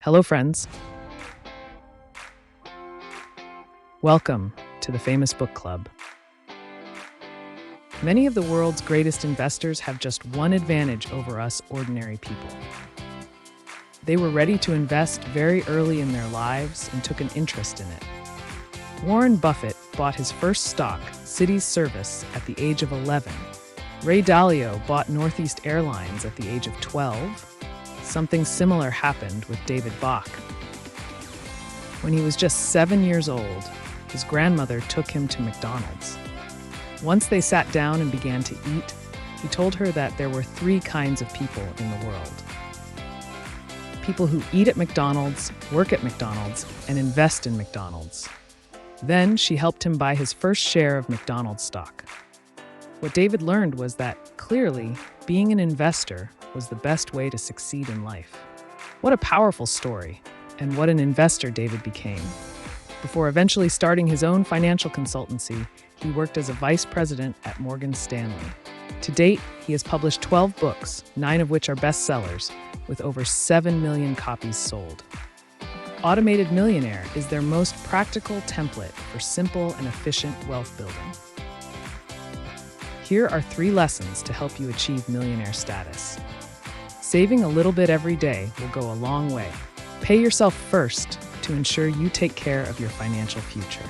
Hello, friends. Welcome to the Famous Book Club. Many of the world's greatest investors have just one advantage over us ordinary people. They were ready to invest very early in their lives and took an interest in it. Warren Buffett bought his first stock, Cities Service, at the age of 11. Ray Dalio bought Northeast Airlines at the age of 12. Something similar happened with David Bach. When he was just 7 years old, his grandmother took him to McDonald's. Once they sat down and began to eat, he told her that there were 3 kinds of people in the world. People who eat at McDonald's, work at McDonald's, and invest in McDonald's. Then she helped him buy his first share of McDonald's stock. What David learned was that, clearly, being an investor was the best way to succeed in life. What a powerful story, and what an investor David became. Before eventually starting his own financial consultancy, he worked as a vice president at Morgan Stanley. To date, he has published 12 books, 9 of which are bestsellers, with over 7 million copies sold. Automated Millionaire is their most practical template for simple and efficient wealth building. Here are 3 lessons to help you achieve millionaire status. Saving a little bit every day will go a long way. Pay yourself first to ensure you take care of your financial future.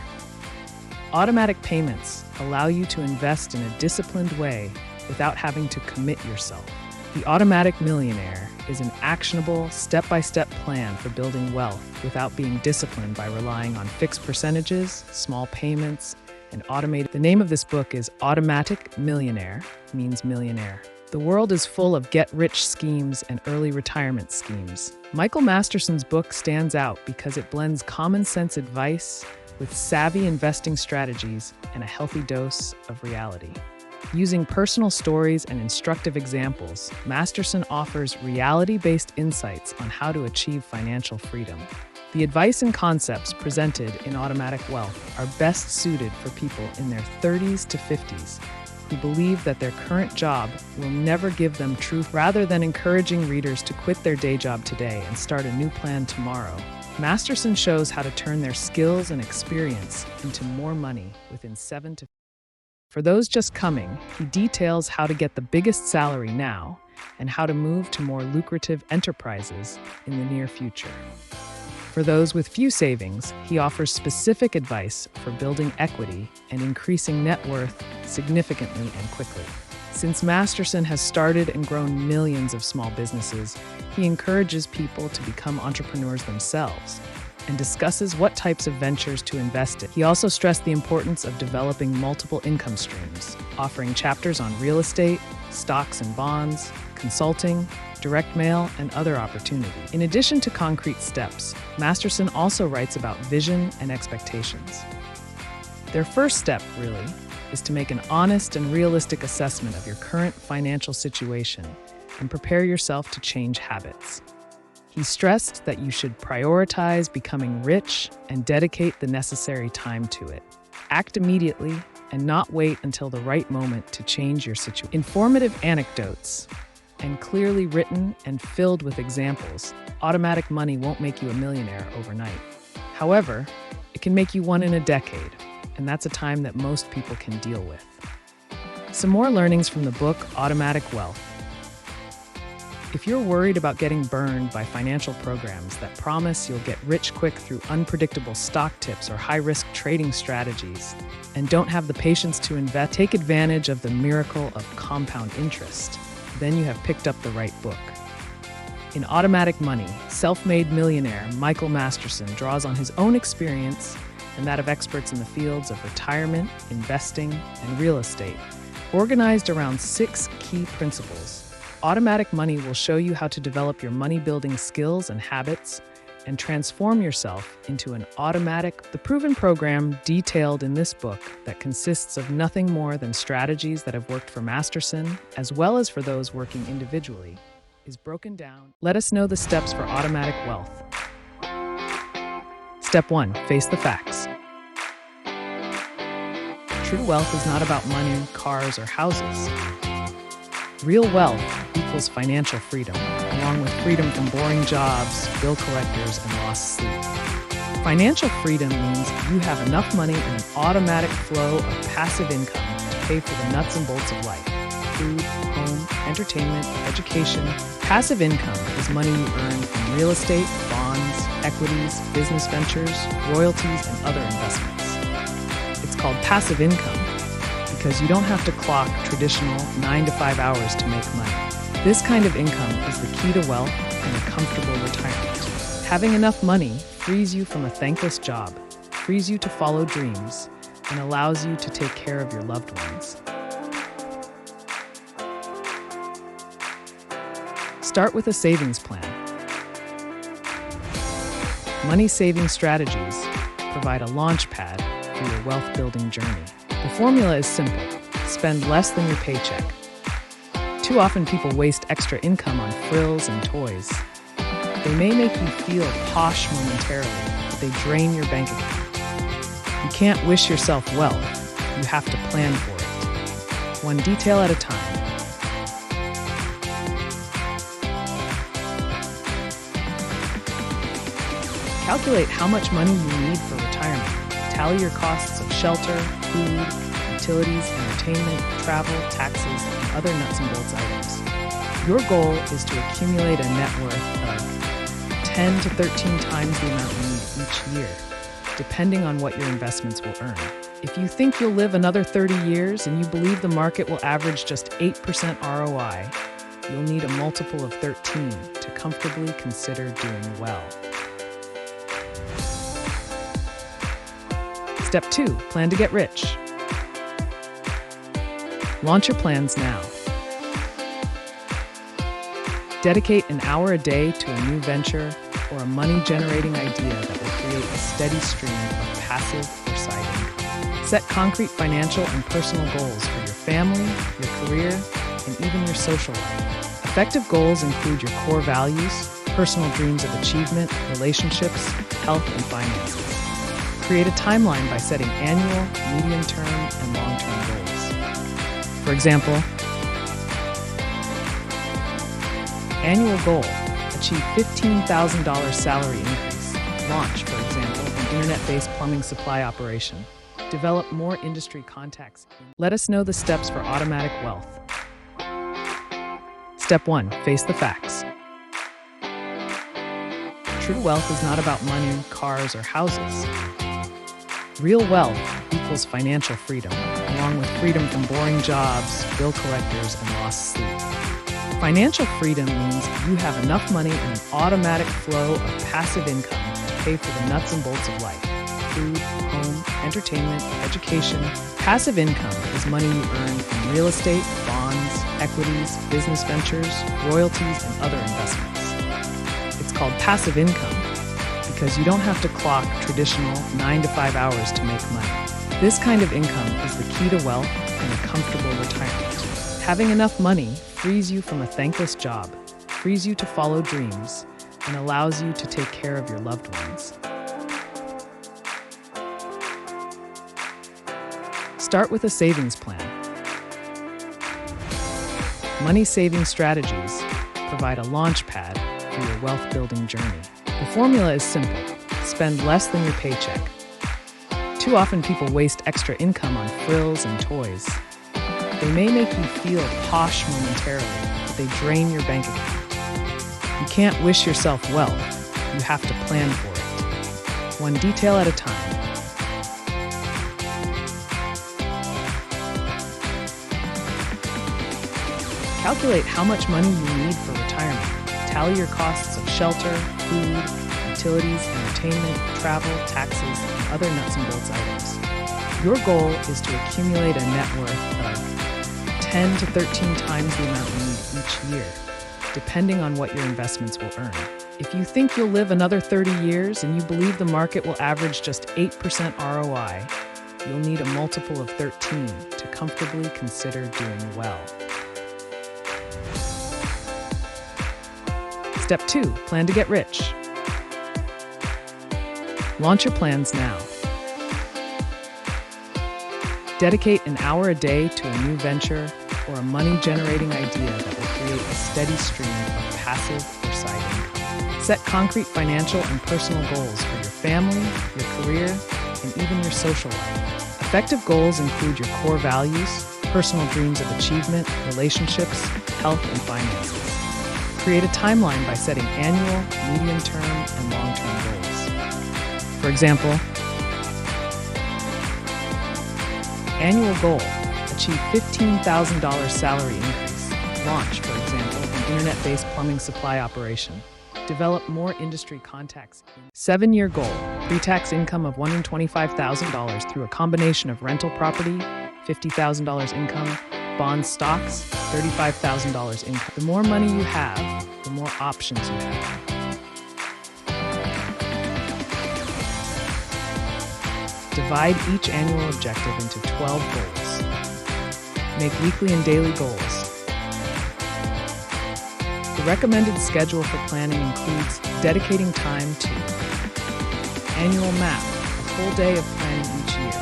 Automatic payments allow you to invest in a disciplined way without having to commit yourself. The Automatic Millionaire is an actionable, step-by-step plan for building wealth without being disciplined by relying on fixed percentages, small payments, and automated. The name of this book is Automatic Millionaire, means millionaire. The world is full of get-rich schemes and early retirement schemes. Michael Masterson's book stands out because it blends common sense advice with savvy investing strategies and a healthy dose of reality. Using personal stories and instructive examples, Masterson offers reality-based insights on how to achieve financial freedom. The advice and concepts presented in Automatic Wealth are best suited for people in their 30s to 50s who believe that their current job will never give them truth. Rather than encouraging readers to quit their day job today and start a new plan tomorrow, Masterson shows how to turn their skills and experience into more money within 7 to. For those just coming, he details how to get the biggest salary now and how to move to more lucrative enterprises in the near future. For those with few savings, he offers specific advice for building equity and increasing net worth significantly and quickly. Since Masterson has started and grown millions of small businesses, he encourages people to become entrepreneurs themselves and discusses what types of ventures to invest in. He also stressed the importance of developing multiple income streams, offering chapters on real estate, stocks and bonds, consulting, direct mail, and other opportunities. In addition to concrete steps, Masterson also writes about vision and expectations. Their first step, really, is to make an honest and realistic assessment of your current financial situation and prepare yourself to change habits. He stressed that you should prioritize becoming rich and dedicate the necessary time to it. Act immediately and not wait until the right moment to change your situation. Informative anecdotes and clearly written and filled with examples, Automatic Money won't make you a millionaire overnight. However, it can make you one in a decade, and that's a time that most people can deal with. Some more learnings from the book Automatic Wealth. If you're worried about getting burned by financial programs that promise you'll get rich quick through unpredictable stock tips or high-risk trading strategies, and don't have the patience to invest, take advantage of the miracle of compound interest, then you have picked up the right book. In Automatic Money, self-made millionaire Michael Masterson draws on his own experience and that of experts in the fields of retirement, investing, and real estate, organized around 6 key principles. Automatic Money will show you how to develop your money-building skills and habits and transform yourself into an automatic, the proven program detailed in this book that consists of nothing more than strategies that have worked for Masterson, as well as for those working individually, is broken down. Let us know the steps for Automatic Wealth. Step 1. Face the facts. True wealth is not about money, cars, or houses. Real wealth equals financial freedom, and along with freedom from boring jobs, bill collectors, and lost sleep. Financial freedom means you have enough money and an automatic flow of passive income to pay for the nuts and bolts of life: food, home, entertainment, education. Passive income is money you earn from real estate, bonds, equities, business ventures, royalties, and other investments. It's called passive income because you don't have to clock traditional 9 to 5 hours to make money. This kind of income is the key to wealth and a comfortable retirement. Having enough money frees you from a thankless job, frees you to follow dreams, and allows you to take care of your loved ones. Start with a savings plan. Money saving strategies provide a launch pad for your wealth building journey. The formula is simple: spend less than your paycheck. Too often people waste extra income on frills and toys. They may make you feel posh momentarily, but they drain your bank account. You can't wish yourself wealth, you have to plan for it, one detail at a time. Calculate how much money you need for retirement. Tally your costs of shelter, food, utilities, entertainment, travel, taxes, and other nuts and bolts items. Your goal is to accumulate a net worth of 10 to 13 times the amount you need each year, depending on what your investments will earn. If you think you'll live another 30 years and you believe the market will average just 8% ROI, you'll need a multiple of 13 to comfortably consider doing well. Step 2. Plan to get rich. Launch your plans now. Dedicate an hour a day to a new venture or a money-generating idea that will create a steady stream of passive or side income. Set concrete financial and personal goals for your family, your career, and even your social life. Effective goals include your core values, personal dreams of achievement, relationships, health, and finances. Create a timeline by setting annual, medium-term, and long-term goals. For example, annual goal: achieve $15,000 salary increase. Launch, for example, an internet-based plumbing supply operation. Develop more industry contacts. Let us know the steps for automatic wealth. Step 1. Face the facts. True wealth is not about money, cars, or houses. Real wealth equals financial freedom, along with freedom from boring jobs, bill collectors, and lost sleep. Financial freedom means you have enough money and an automatic flow of passive income to pay for the nuts and bolts of life: food, home, entertainment, education. Passive income is money you earn from real estate, bonds, equities, business ventures, royalties, and other investments. It's called passive income because you don't have to clock traditional 9 to 5 hours to make money. This kind of income is the key to wealth and a comfortable retirement. Having enough money frees you from a thankless job, frees you to follow dreams, and allows you to take care of your loved ones. Start with a savings plan. Money saving strategies provide a launch pad for your wealth building journey. The formula is simple: spend less than your paycheck. Too often people waste extra income on frills and toys. They may make you feel posh momentarily, but they drain your bank account. You can't wish yourself wealth, you have to plan for it, one detail at a time. Calculate how much money you need for retirement. Tally your costs of shelter, food, utilities, entertainment, travel, taxes, and other nuts and bolts items. Your goal is to accumulate a net worth of 10 to 13 times the amount you need each year, depending on what your investments will earn. If you think you'll live another 30 years and you believe the market will average just 8% ROI, you'll need a multiple of 13 to comfortably consider doing well. Step 2. Plan to get rich. Launch your plans now. Dedicate an hour a day to a new venture or a money-generating idea that will create a steady stream of passive or side income. Set concrete financial and personal goals for your family, your career, and even your social life. Effective goals include your core values, personal dreams of achievement, relationships, health, and finances. Create a timeline by setting annual, medium-term, and long-term goals. For example, annual goal, achieve $15,000 salary increase. Launch, for example, an internet-based plumbing supply operation. Develop more industry contacts. 7-year goal, pre-tax income of $125,000 through a combination of rental property, $50,000 income, bonds, stocks, $35,000 income. The more money you have, the more options you have. Divide each annual objective into 12 goals. Make weekly and daily goals. The recommended schedule for planning includes dedicating time to annual map, a full day of planning each year.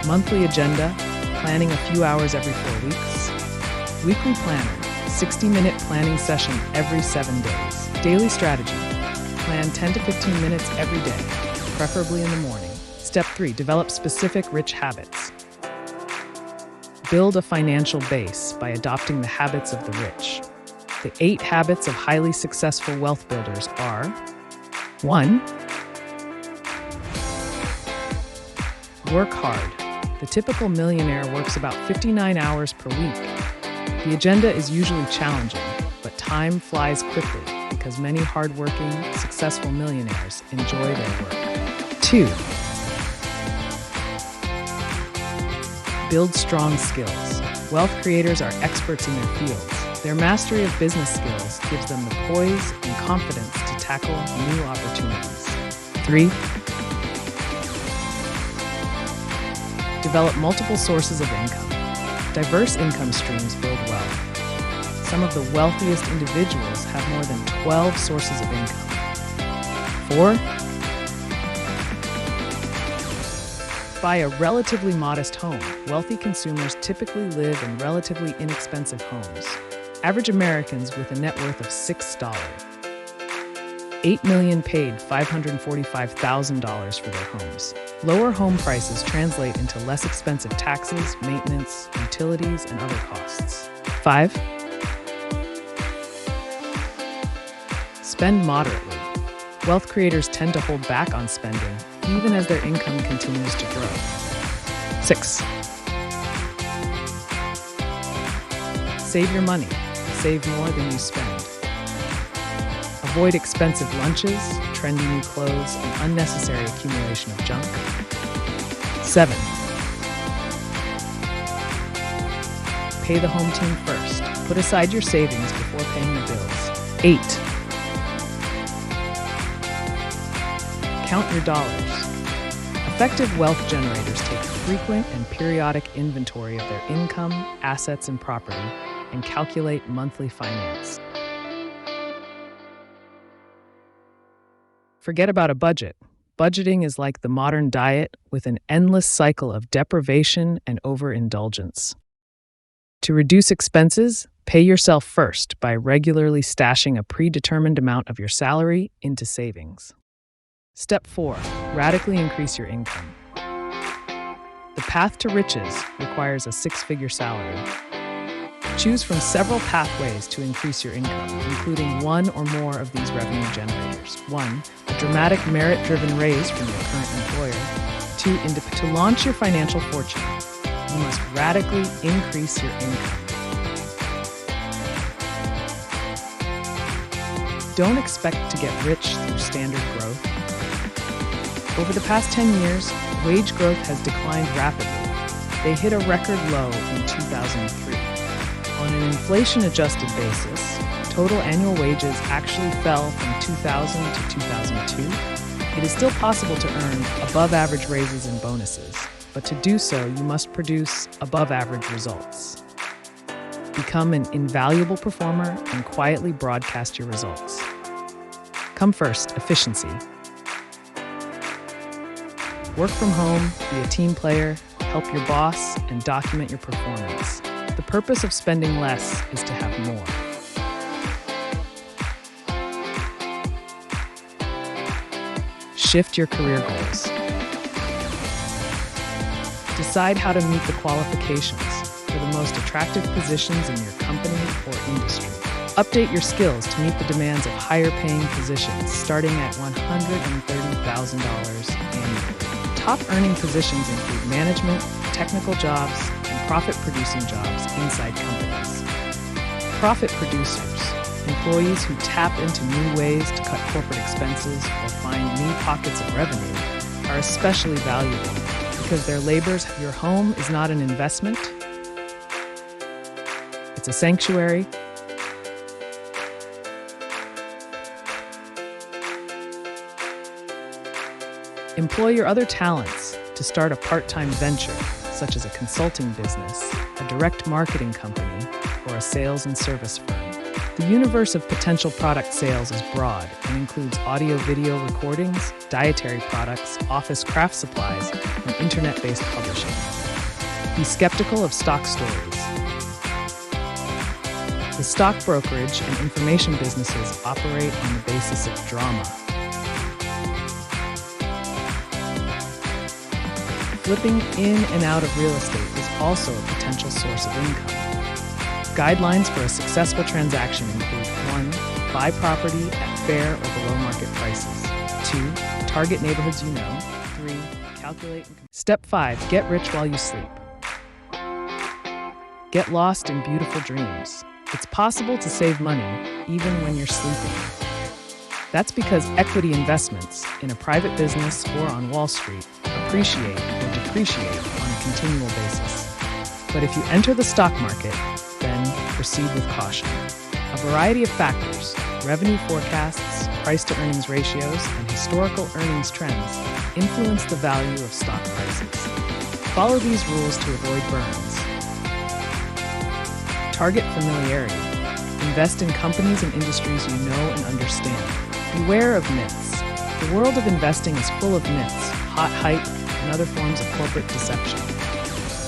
Monthly agenda, planning a few hours every 4 weeks. Weekly planner, 60-minute planning session every 7 days. Daily strategy, plan 10 to 15 minutes every day, preferably in the morning. Step 3, develop specific rich habits. Build a financial base by adopting the habits of the rich. The 8 habits of highly successful wealth builders are: 1. Work hard. The typical millionaire works about 59 hours per week. The agenda is usually challenging, but time flies quickly because many hardworking, successful millionaires enjoy their work. 2. Build strong skills. Wealth creators are experts in their fields. Their mastery of business skills gives them the poise and confidence to tackle new opportunities. 3. Develop multiple sources of income. Diverse income streams build wealth. Some of the wealthiest individuals have more than 12 sources of income. 4. Buy a relatively modest home. Wealthy consumers typically live in relatively inexpensive homes. Average Americans with a net worth of $6. 8 million paid $545,000 for their homes. Lower home prices translate into less expensive taxes, maintenance, utilities, and other costs. 5. Spend moderately. Wealth creators tend to hold back on spending, even as their income continues to grow. 6. Save your money. Save more than you spend. Avoid expensive lunches, trendy new clothes, and unnecessary accumulation of junk. 7. Pay the home team first. Put aside your savings before paying the bills. 8. Count your dollars. Effective wealth generators take frequent and periodic inventory of their income, assets, and property, and calculate monthly finance. Forget about a budget. Budgeting is like the modern diet with an endless cycle of deprivation and overindulgence. To reduce expenses, pay yourself first by regularly stashing a predetermined amount of your salary into savings. Step 4. Radically increase your income. The path to riches requires a 6-figure salary. Choose from several pathways to increase your income, including one or more of these revenue generators. 1. A dramatic merit-driven raise from your current employer. 2. To launch your financial fortune, you must radically increase your income. Don't expect to get rich through standard growth. Over the past 10 years, wage growth has declined rapidly. They hit a record low in 2003. On an inflation-adjusted basis, total annual wages actually fell from 2000 to 2002. It is still possible to earn above-average raises and bonuses, but to do so, you must produce above-average results. Become an invaluable performer and quietly broadcast your results. Come first, efficiency. Work from home, be a team player, help your boss, and document your performance. The purpose of spending less is to have more. Shift your career goals. Decide how to meet the qualifications for the most attractive positions in your company or industry. Update your skills to meet the demands of higher-paying positions starting at $130,000 annually. Top-earning positions include management, technical jobs, and profit-producing jobs inside companies. Profit producers, employees who tap into new ways to cut corporate expenses or find new pockets of revenue, are especially valuable because their labors. Your home is not an investment, it's a sanctuary. Employ your other talents to start a part-time venture, such as a consulting business, a direct marketing company, or a sales and service firm. The universe of potential product sales is broad and includes audio-video recordings, dietary products, office craft supplies, and internet-based publishing. Be skeptical of stock stories. The stock brokerage and information businesses operate on the basis of drama. Flipping in and out of real estate is also a potential source of income. Guidelines for a successful transaction include 1. Buy property at fair or below market prices. 2. Target neighborhoods you know. 3. Calculate and Step 5. Get rich while you sleep. Get lost in beautiful dreams. It's possible to save money even when you're sleeping. That's because equity investments in a private business or on Wall Street appreciate or depreciate on a continual basis. But if you enter the stock market, then proceed with caution. A variety of factors, revenue forecasts, price-to-earnings ratios, and historical earnings trends influence the value of stock prices. Follow these rules to avoid burns. Target familiarity. Invest in companies and industries you know and understand. Beware of myths. The world of investing is full of myths, hot hype, and other forms of corporate deception.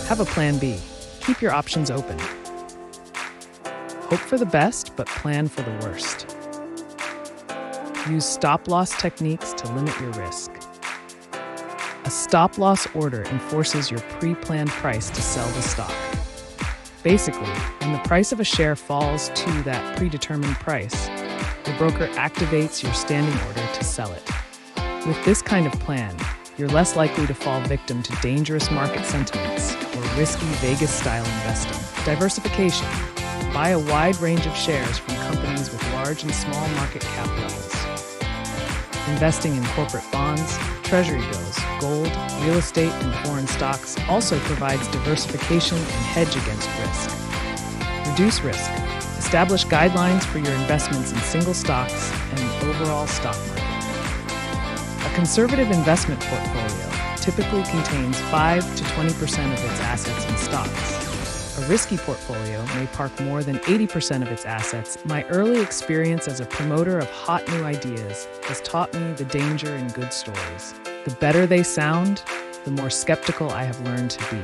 Have a plan B. Keep your options open. Hope for the best, but plan for the worst. Use stop-loss techniques to limit your risk. A stop-loss order enforces your pre-planned price to sell the stock. Basically, when the price of a share falls to that predetermined price, the broker activates your standing order to sell it. With this kind of plan, you're less likely to fall victim to dangerous market sentiments or risky Vegas-style investing. Diversification. Buy a wide range of shares from companies with large and small market cap levels. Investing in corporate bonds, treasury bills, gold, real estate, and foreign stocks also provides diversification and hedge against risk. Reduce risk. Establish guidelines for your investments in single stocks and the overall stock market. A conservative investment portfolio typically contains 5 to 20% of its assets in stocks. A risky portfolio may park more than 80% of its assets. My early experience as a promoter of hot new ideas has taught me the danger in good stories. The better they sound, the more skeptical I have learned to be.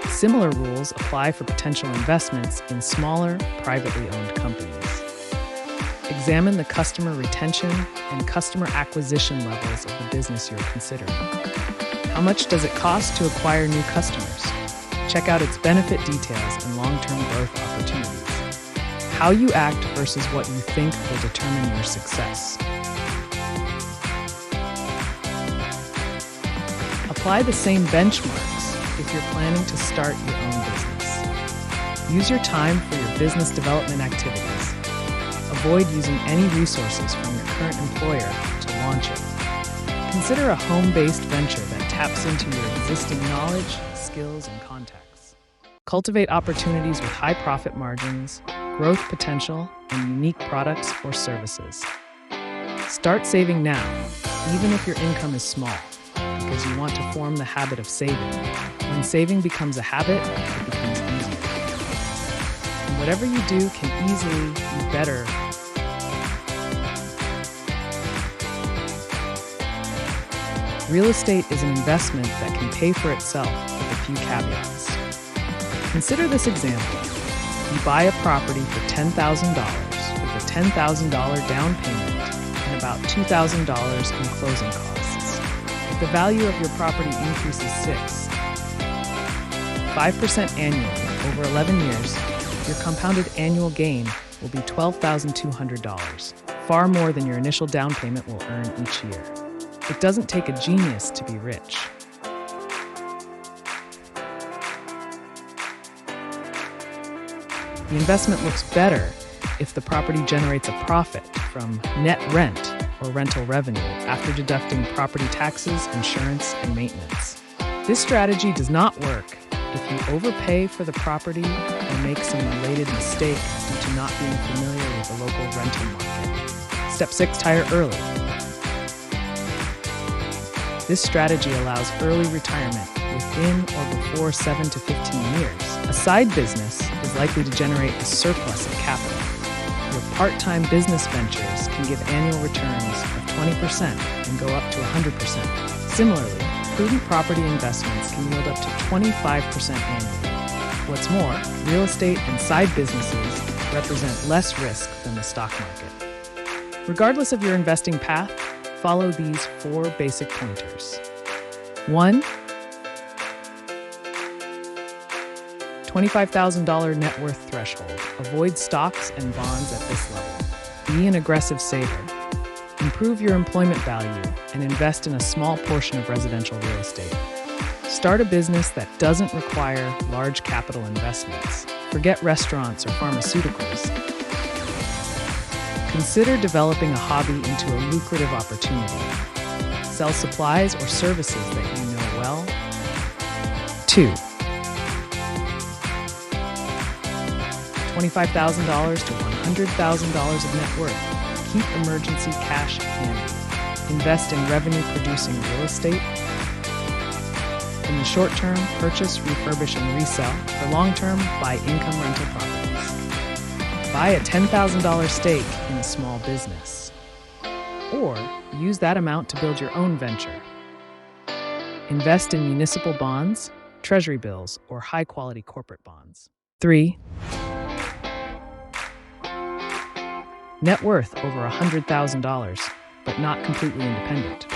Similar rules apply for potential investments in smaller, privately owned companies. Examine the customer retention and customer acquisition levels of the business you're considering. How much does it cost to acquire new customers? Check out its benefit details and long-term growth opportunities. How you act versus what you think will determine your success. Apply the same benchmarks if you're planning to start your own business. Use your time for your business development activities. Avoid using any resources from your current employer to launch it. Consider a home-based venture that taps into your existing knowledge, skills, and contacts. Cultivate opportunities with high profit margins, growth potential, and unique products or services. Start saving now, even if your income is small, because you want to form the habit of saving. When saving becomes a habit, it becomes easier. And whatever you do can easily be better. Real estate is an investment that can pay for itself with a few caveats. Consider this example. You buy a property for $10,000 with with a $10,000 down payment and about $2,000 in closing costs. If the value of your property increases 5% annually over 11 years, your compounded annual gain will be $12,200, far more than your initial down payment will earn each year. It doesn't take a genius to be rich. The investment looks better if the property generates a profit from net rent or rental revenue after deducting property taxes, insurance, and maintenance. This strategy does not work if you overpay for the property or make some related mistakes due to not being familiar with the local rental market. Step 6. Retire early. This strategy allows early retirement within or before 7 to 15 years. A side business is likely to generate a surplus of capital. Your part-time business ventures can give annual returns of 20% and go up to 100%. Similarly, prudent property investments can yield up to 25% annually. What's more, real estate and side businesses represent less risk than the stock market. Regardless of your investing path, follow these 4 basic pointers. 1. $25,000 net worth threshold. Avoid stocks and bonds at this level. Be an aggressive saver. Improve your employment value and invest in a small portion of residential real estate. Start a business that doesn't require large capital investments. Forget restaurants or pharmaceuticals. Consider developing a hobby into a lucrative opportunity. Sell supplies or services that you know well. 2. $25,000 to $100,000 of net worth. Keep emergency cash handy. Invest in revenue-producing real estate. In the short term, purchase, refurbish, and resell. For long term, buy income rental properties. Buy a $10,000 stake in a small business. Or use that amount to build your own venture. Invest in municipal bonds, treasury bills, or high-quality corporate bonds. 3. Net worth over $100,000, but not completely independent.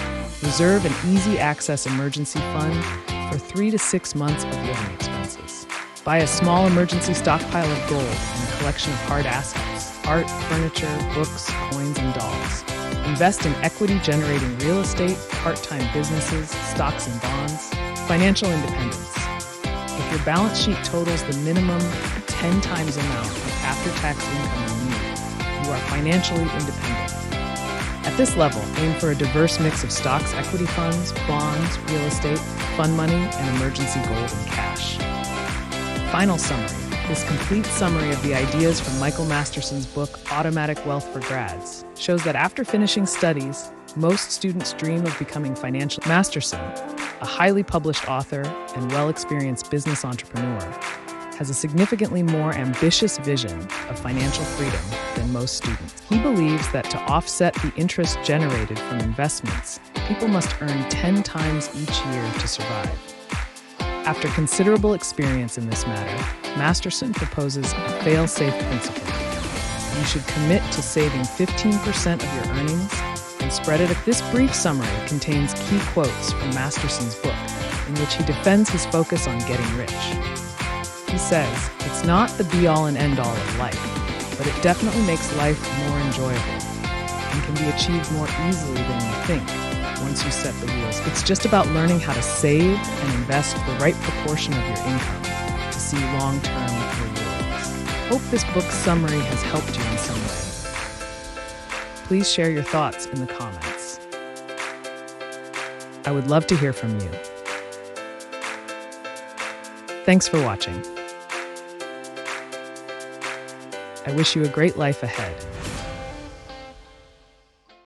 Reserve an easy access emergency fund for 3 to 6 months of living expenses. Buy a small emergency stockpile of gold and a collection of hard assets, art, furniture, books, coins, and dolls. Invest in equity-generating real estate, part-time businesses, stocks and bonds. Financial independence. If your balance sheet totals the minimum 10 times amount of after-tax income you need, you are financially independent. At this level, aim for a diverse mix of stocks, equity funds, bonds, real estate, fund money, and emergency gold and cash. Final summary. This complete summary of the ideas from Michael Masterson's book, Automatic Wealth for Grads, shows that after finishing studies, most students dream of becoming financial. Masterson, a highly published author and well-experienced business entrepreneur, has a significantly more ambitious vision of financial freedom than most students. He believes that to offset the interest generated from investments, people must earn 10 times each year to survive. After considerable experience in this matter, Masterson proposes a fail-safe principle. You should commit to saving 15% of your earnings and spread it. This brief summary contains key quotes from Masterson's book, in which he defends his focus on getting rich. He says, "It's not the be-all and end-all of life, but it definitely makes life more enjoyable and can be achieved more easily than you think once you set the wheels. It's just about learning how to save and invest the right proportion of your income to see long-term rewards." Hope this book summary has helped you in some way. Please share your thoughts in the comments. I would love to hear from you. Thanks for watching. I wish you a great life ahead.